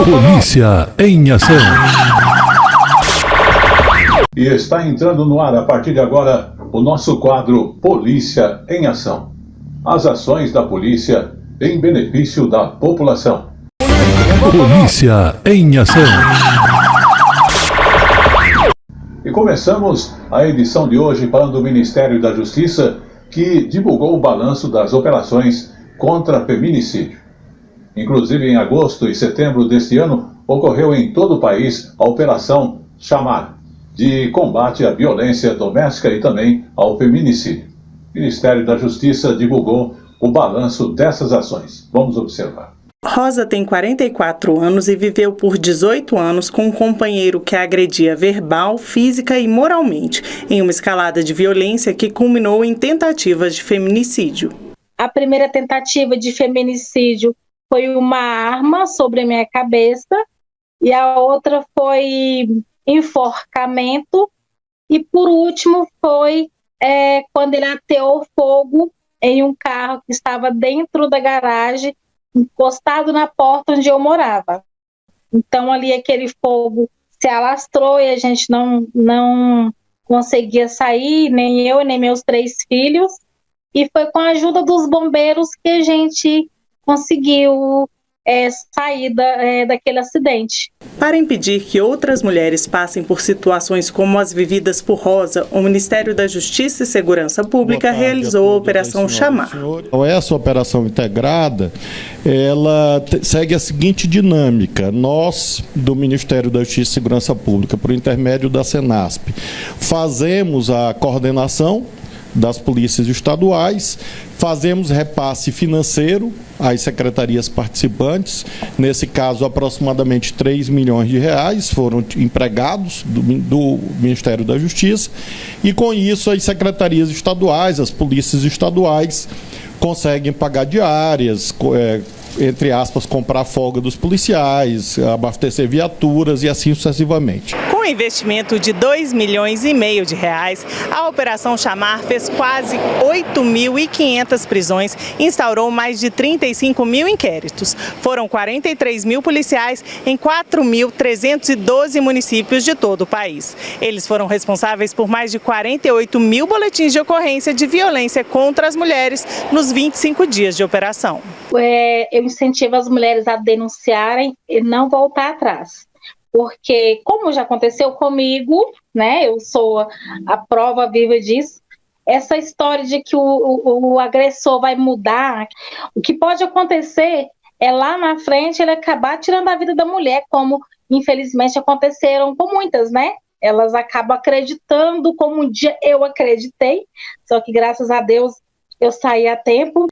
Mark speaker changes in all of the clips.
Speaker 1: Polícia em ação.
Speaker 2: E está entrando no ar a partir de agora o nosso quadro Polícia em Ação. As ações da polícia em benefício da população.
Speaker 1: Polícia em ação.
Speaker 2: E começamos a edição de hoje falando do Ministério da Justiça, que divulgou o balanço das operações contra feminicídio. Inclusive, em agosto e setembro deste ano, ocorreu em todo o país a Operação Chamar, de combate à violência doméstica e também ao feminicídio. O Ministério da Justiça divulgou o balanço dessas ações. Vamos observar.
Speaker 3: Rosa tem 44 anos e viveu por 18 anos com um companheiro que a agredia verbal, física e moralmente, em uma escalada de violência que culminou em tentativas de feminicídio.
Speaker 4: A primeira tentativa de feminicídio foi uma arma sobre a minha cabeça e a outra foi enforcamento e por último foi quando ele ateou fogo em um carro que estava dentro da garagem, encostado na porta onde eu morava. Então ali aquele fogo se alastrou e a gente não conseguia sair, nem eu, nem meus 3 filhos, e foi com a ajuda dos bombeiros que a gente conseguiu sair daquele acidente.
Speaker 3: Para impedir que outras mulheres passem por situações como as vividas por Rosa, o Ministério da Justiça e Segurança Pública realizou a Operação Chamar.
Speaker 5: Essa operação integrada, ela segue a seguinte dinâmica. Nós, do Ministério da Justiça e Segurança Pública, por intermédio da Senasp, fazemos a coordenação das polícias estaduais, fazemos repasse financeiro às secretarias participantes. Nesse caso, aproximadamente 3 milhões de reais foram empregados do Ministério da Justiça, e com isso as secretarias estaduais, as polícias estaduais conseguem pagar diárias, entre aspas, comprar folga dos policiais, abastecer viaturas e assim sucessivamente.
Speaker 3: Com investimento de 2,5 milhões de reais, a Operação Chamar fez quase 8.500 prisões e instaurou mais de 35 mil inquéritos. Foram 43 mil policiais em 4.312 municípios de todo o país. Eles foram responsáveis por mais de 48 mil boletins de ocorrência de violência contra as mulheres nos 25 dias de operação.
Speaker 4: Eu incentivo as mulheres a denunciarem e não voltar atrás. Porque, como já aconteceu comigo, né, eu sou a prova viva disso, essa história de que o agressor vai mudar, o que pode acontecer é lá na frente ele acabar tirando a vida da mulher, como infelizmente aconteceram com muitas, né? Elas acabam acreditando como um dia eu acreditei, só que graças a Deus eu saí a tempo.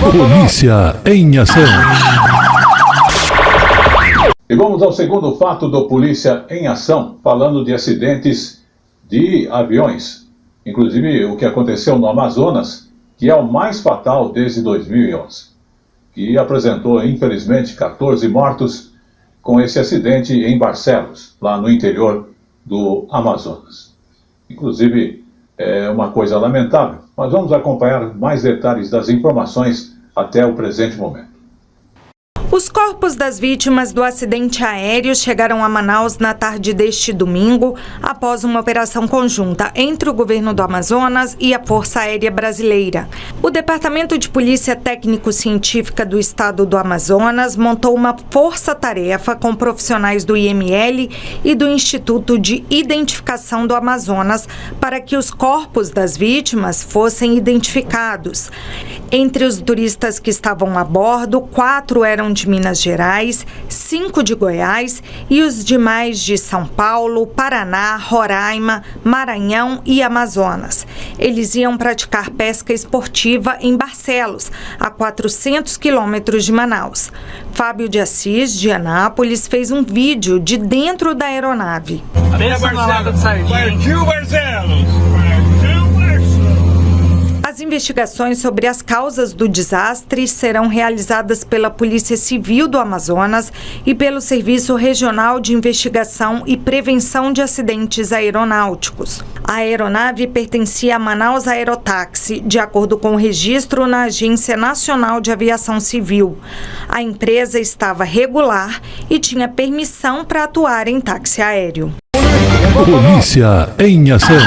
Speaker 1: Polícia em ação.
Speaker 2: E vamos ao segundo fato do Polícia em Ação, falando de acidentes de aviões. Inclusive o que aconteceu no Amazonas, que é o mais fatal desde 2011. Que apresentou, infelizmente, 14 mortos com esse acidente em Barcelos, lá no interior do Amazonas. Inclusive, é uma coisa lamentável, mas vamos acompanhar mais detalhes das informações até o presente momento.
Speaker 6: Os corpos das vítimas do acidente aéreo chegaram a Manaus na tarde deste domingo, após uma operação conjunta entre o governo do Amazonas e a Força Aérea Brasileira. O Departamento de Polícia Técnico-Científica do Estado do Amazonas montou uma força-tarefa com profissionais do IML e do Instituto de Identificação do Amazonas para que os corpos das vítimas fossem identificados. Entre os turistas que estavam a bordo, 4 eram de Minas Gerais, 5 de Goiás e os demais de São Paulo, Paraná, Roraima, Maranhão e Amazonas. Eles iam praticar pesca esportiva em Barcelos, a 400 quilômetros de Manaus. Fábio de Assis, de Anápolis, fez um vídeo de dentro da aeronave.
Speaker 7: Partiu Barcelos!
Speaker 6: As As investigações sobre as causas do desastre serão realizadas pela Polícia Civil do Amazonas e pelo Serviço Regional de Investigação e Prevenção de Acidentes Aeronáuticos. A aeronave pertencia a Manaus Aerotáxi, de acordo com o registro na Agência Nacional de Aviação Civil. A empresa estava regular e tinha permissão para atuar em táxi aéreo.
Speaker 1: Polícia em ação.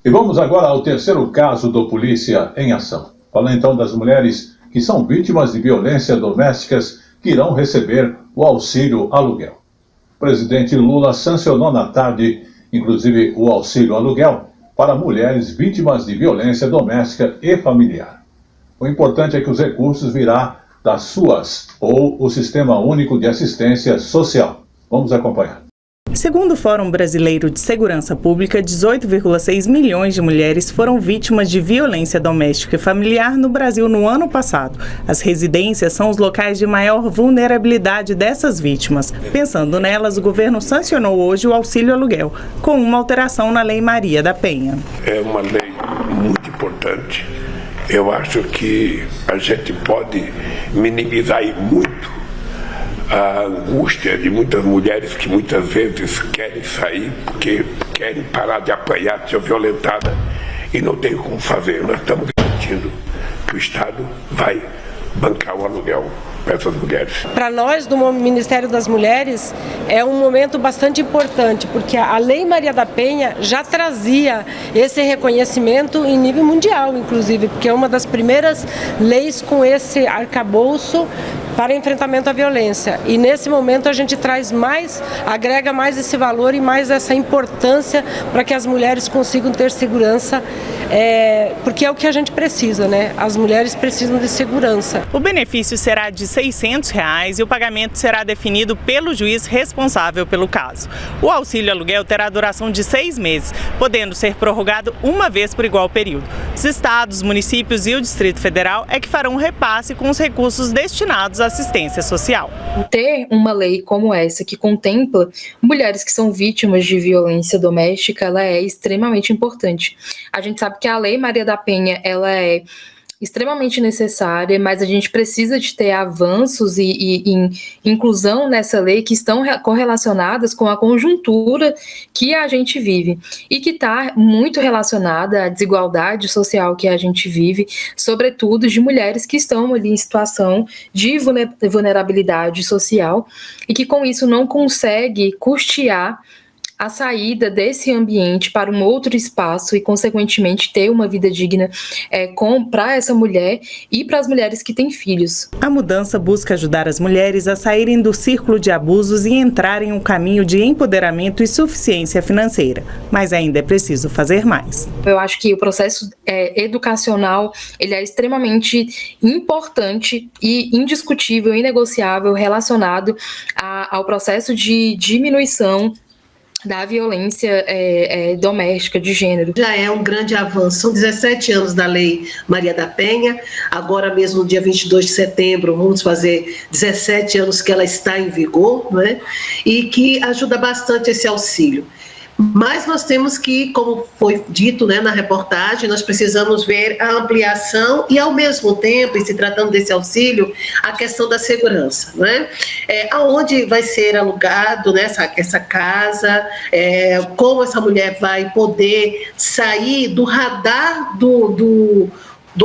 Speaker 2: E vamos agora ao terceiro caso do Polícia em Ação. Falando então das mulheres que são vítimas de violência domésticas que irão receber o auxílio aluguel. O presidente Lula sancionou na tarde, inclusive, o auxílio aluguel para mulheres vítimas de violência doméstica e familiar. O importante é que os recursos virão das SUAS, ou o Sistema Único de Assistência Social. Vamos acompanhar.
Speaker 3: Segundo o Fórum Brasileiro de Segurança Pública, 18,6 milhões de mulheres foram vítimas de violência doméstica e familiar no Brasil no ano passado. As residências são os locais de maior vulnerabilidade dessas vítimas. Pensando nelas, o governo sancionou hoje o auxílio aluguel, com uma alteração na Lei Maria da Penha.
Speaker 7: É uma lei muito importante. Eu acho que a gente pode minimizar muito a angústia de muitas mulheres que muitas vezes querem sair porque querem parar de apanhar, ser violentada e não tem como fazer. Nós estamos garantindo que o Estado vai bancar o aluguel para essas mulheres.
Speaker 8: Para nós, do Ministério das Mulheres, é um momento bastante importante, porque a Lei Maria da Penha já trazia esse reconhecimento em nível mundial, inclusive, porque é uma das primeiras leis com esse arcabouço para enfrentamento à violência. E nesse momento a gente traz mais, agrega mais esse valor e mais essa importância para que as mulheres consigam ter segurança, porque é o que a gente precisa, né? As mulheres precisam de segurança.
Speaker 3: O benefício será de R$ 600 e o pagamento será definido pelo juiz responsável pelo caso. O auxílio aluguel terá duração de 6 meses, podendo ser prorrogado uma vez por igual período. Os estados, municípios e o Distrito Federal é que farão um repasse com os recursos destinados à assistência social.
Speaker 9: Ter uma lei como essa que contempla mulheres que são vítimas de violência doméstica, ela é extremamente importante. A gente sabe que a Lei Maria da Penha, ela é extremamente necessária, mas a gente precisa de ter avanços e inclusão nessa lei que estão correlacionadas com a conjuntura que a gente vive e que está muito relacionada à desigualdade social que a gente vive, sobretudo de mulheres que estão ali em situação de vulnerabilidade social e que com isso não consegue custear a saída desse ambiente para um outro espaço e, consequentemente, ter uma vida digna para essa mulher e para as mulheres que têm filhos.
Speaker 3: A mudança busca ajudar as mulheres a saírem do círculo de abusos e entrarem em um caminho de empoderamento e suficiência financeira. Mas ainda é preciso fazer mais.
Speaker 9: Eu acho que o processo educacional ele é extremamente importante e indiscutível, inegociável, relacionado ao processo de diminuição da violência doméstica de gênero.
Speaker 10: Já é um grande avanço, são 17 anos da Lei Maria da Penha, agora mesmo no dia 22 de setembro vamos fazer 17 anos que ela está em vigor, né? E que ajuda bastante esse auxílio. Mas nós temos que, como foi dito, né, na reportagem, nós precisamos ver a ampliação e, ao mesmo tempo, e se tratando desse auxílio, a questão da segurança, né? Aonde vai ser alugado, né, essa casa, como essa mulher vai poder sair do radar do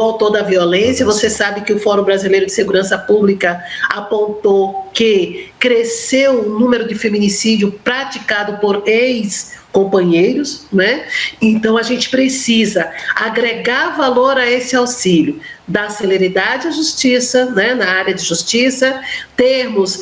Speaker 10: autor da violência. Você sabe que o Fórum Brasileiro de Segurança Pública apontou que cresceu o número de feminicídio praticado por ex-companheiros, né? Então a gente precisa agregar valor a esse auxílio, dar celeridade à justiça, né, na área de justiça, termos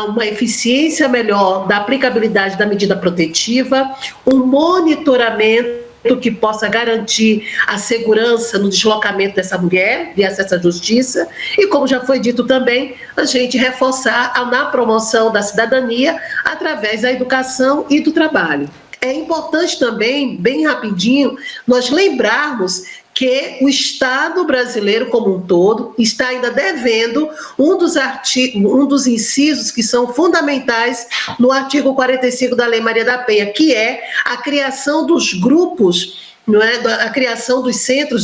Speaker 10: uma eficiência melhor da aplicabilidade da medida protetiva, um monitoramento que possa garantir a segurança no deslocamento dessa mulher de acesso à justiça e, como já foi dito também, a gente reforçar na promoção da cidadania através da educação e do trabalho. É importante também, bem rapidinho, nós lembrarmos que o Estado brasileiro como um todo está ainda devendo um dos incisos que são fundamentais no artigo 45 da Lei Maria da Penha, que é a criação dos grupos não é, a criação dos centros,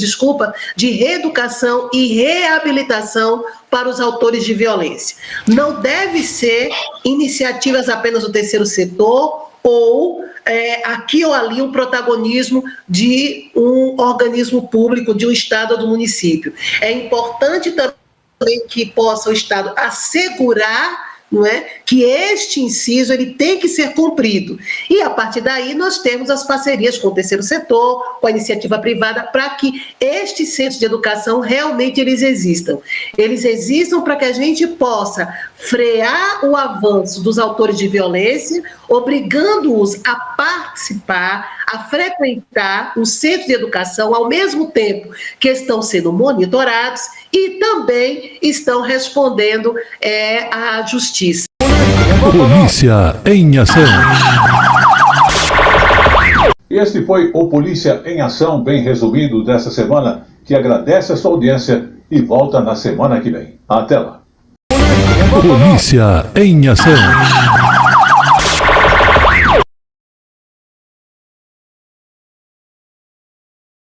Speaker 10: de reeducação e reabilitação para os autores de violência. Não deve ser iniciativas apenas do terceiro setor ou aqui ou ali um protagonismo de um organismo público, de um estado ou do município. É importante também que possa o estado assegurar, não é, que este inciso ele tem que ser cumprido. E a partir daí nós temos as parcerias com o terceiro setor, com a iniciativa privada, para que estes centros de educação realmente eles existam. Eles existam para que a gente possa frear o avanço dos autores de violência, obrigando-os a participar, a frequentar os centros de educação, ao mesmo tempo que estão sendo monitorados e também estão respondendo à justiça.
Speaker 1: Polícia em ação.
Speaker 2: Este foi o Polícia em Ação, bem resumido dessa semana, que agradece a sua audiência e volta na semana que vem. Até lá.
Speaker 1: Polícia em ação.